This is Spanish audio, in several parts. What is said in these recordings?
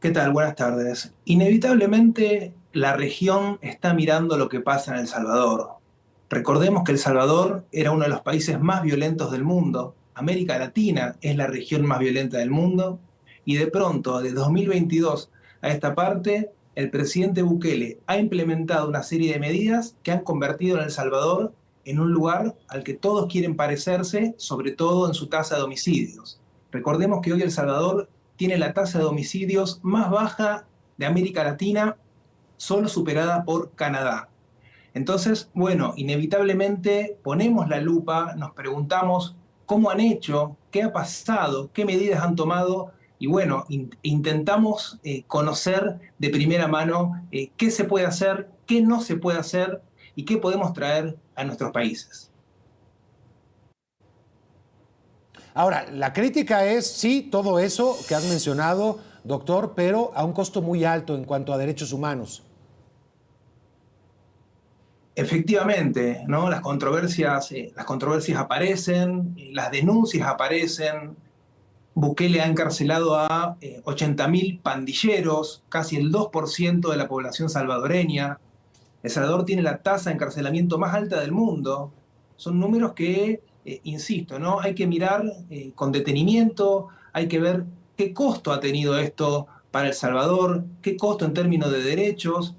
¿Qué tal? Buenas tardes. Inevitablemente la región está mirando lo que pasa en El Salvador. Recordemos que El Salvador era uno de los países más violentos del mundo. América Latina es la región más violenta del mundo. Y de pronto, de 2022 a esta parte, el presidente Bukele ha implementado una serie de medidas que han convertido a El Salvador en un lugar al que todos quieren parecerse, sobre todo en su tasa de homicidios. Recordemos que hoy El Salvador tiene la tasa de homicidios más baja de América Latina, solo superada por Canadá. Entonces, bueno, inevitablemente ponemos la lupa, nos preguntamos cómo han hecho, qué ha pasado, qué medidas han tomado y bueno, intentamos conocer de primera mano qué se puede hacer, qué no se puede hacer y qué podemos traer a nuestros países. Ahora, la crítica es, sí, todo eso que has mencionado, doctor, pero a un costo muy alto en cuanto a derechos humanos. Efectivamente, ¿no? Las controversias aparecen, las denuncias aparecen. Bukele ha encarcelado a 80.000 pandilleros, casi el 2% de la población salvadoreña. El Salvador tiene la tasa de encarcelamiento más alta del mundo. Son números que, insisto, ¿no? Hay que mirar con detenimiento, hay que ver qué costo ha tenido esto para El Salvador, qué costo en términos de derechos,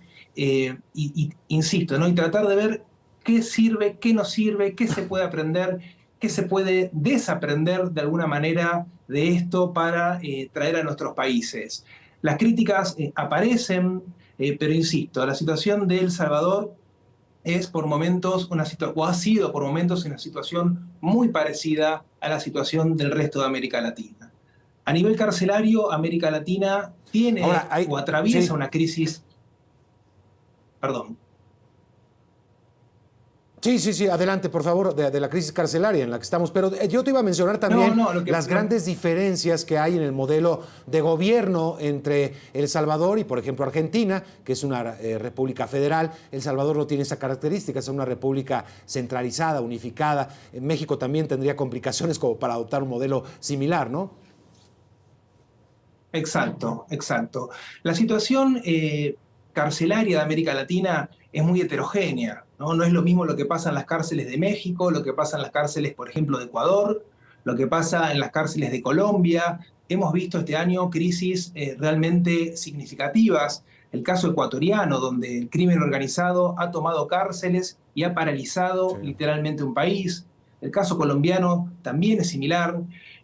insisto, ¿no? Y tratar de ver qué sirve, qué no sirve, qué se puede aprender, qué se puede desaprender de alguna manera de esto para traer a nuestros países. Las críticas aparecen, pero insisto, la situación de El Salvador es por momentos o ha sido por momentos una situación muy parecida a la situación del resto de América Latina. A nivel carcelario, América Latina Ahora, tiene o hay, atraviesa sí, una crisis, perdón. sí, adelante, por favor, de la crisis carcelaria en la que estamos. Pero yo te iba a mencionar No, también no, las grandes diferencias que hay en el modelo de gobierno entre El Salvador y, por ejemplo, Argentina, que es una república federal. El Salvador no tiene esa característica, es una república centralizada, unificada. En México también tendría complicaciones como para adoptar un modelo similar, ¿no? Exacto, exacto. La situación carcelaria de América Latina es muy heterogénea, ¿no? No es lo mismo lo que pasa en las cárceles de México, lo que pasa en las cárceles, por ejemplo, de Ecuador, lo que pasa en las cárceles de Colombia. Hemos visto este año crisis realmente significativas. El caso ecuatoriano, donde el crimen organizado ha tomado cárceles y ha Sí. paralizado literalmente un país. El caso colombiano también es similar.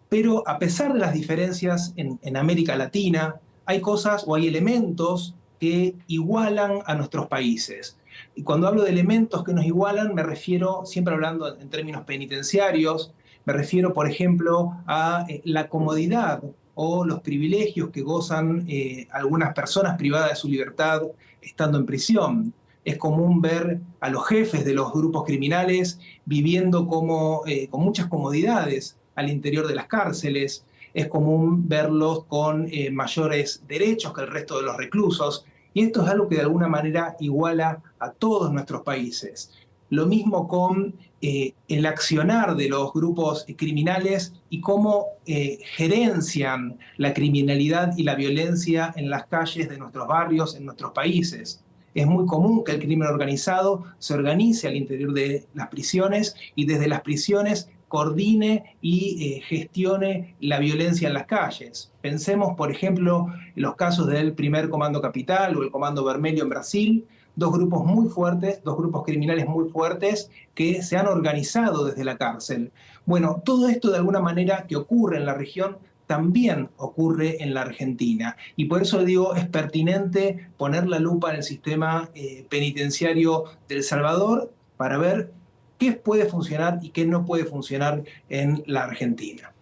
Pero a pesar de las diferencias en América Latina, hay cosas o hay elementos que igualan a nuestros países. Y cuando hablo de elementos que nos igualan, me refiero, siempre hablando en términos penitenciarios, me refiero, por ejemplo, a la comodidad o los privilegios que gozan algunas personas privadas de su libertad estando en prisión. Es común ver a los jefes de los grupos criminales viviendo con muchas comodidades al interior de las cárceles. Es común verlos con mayores derechos que el resto de los reclusos. Y esto es algo que de alguna manera iguala a todos nuestros países. Lo mismo con el accionar de los grupos criminales y cómo gerencian la criminalidad y la violencia en las calles de nuestros barrios, en nuestros países. Es muy común que el crimen organizado se organice al interior de las prisiones y desde las prisiones coordine y gestione la violencia en las calles. Pensemos, por ejemplo, en los casos del primer Comando Capital o el Comando Vermelho en Brasil, dos grupos muy fuertes, dos grupos criminales muy fuertes que se han organizado desde la cárcel. Bueno, todo esto de alguna manera que ocurre en la región también ocurre en la Argentina. Y por eso digo, es pertinente poner la lupa en el sistema penitenciario de El Salvador para ver qué puede funcionar y qué no puede funcionar en la Argentina.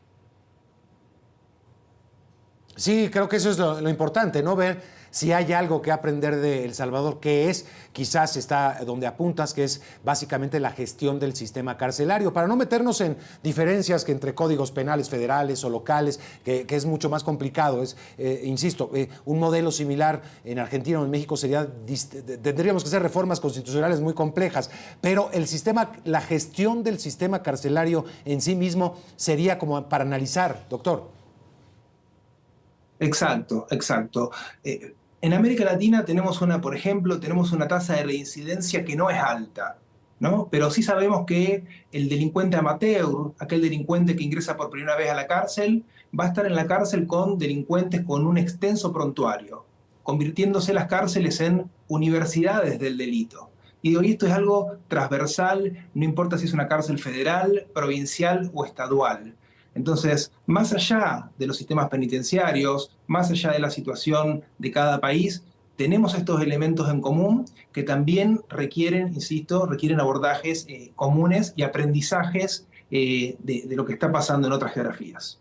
Sí, creo que eso es lo importante, ¿no? Ver si hay algo que aprender de El Salvador, que es, quizás está donde apuntas, que es básicamente la gestión del sistema carcelario, para no meternos en diferencias que entre códigos penales federales o locales, que es mucho más complicado. Insisto, un modelo similar en Argentina o en México tendríamos que hacer reformas constitucionales muy complejas, pero la gestión del sistema carcelario en sí mismo sería como para analizar, doctor. Exacto, exacto. En América Latina tenemos por ejemplo, tenemos una tasa de reincidencia que no es alta, ¿no? Pero sí sabemos que el delincuente amateur, aquel delincuente que ingresa por primera vez a la cárcel, va a estar en la cárcel con delincuentes con un extenso prontuario, convirtiéndose las cárceles en universidades del delito. Y hoy esto es algo transversal, no importa si es una cárcel federal, provincial o estadual. Entonces, más allá de los sistemas penitenciarios, más allá de la situación de cada país, tenemos estos elementos en común que también requieren, insisto, requieren abordajes comunes y aprendizajes de lo que está pasando en otras geografías.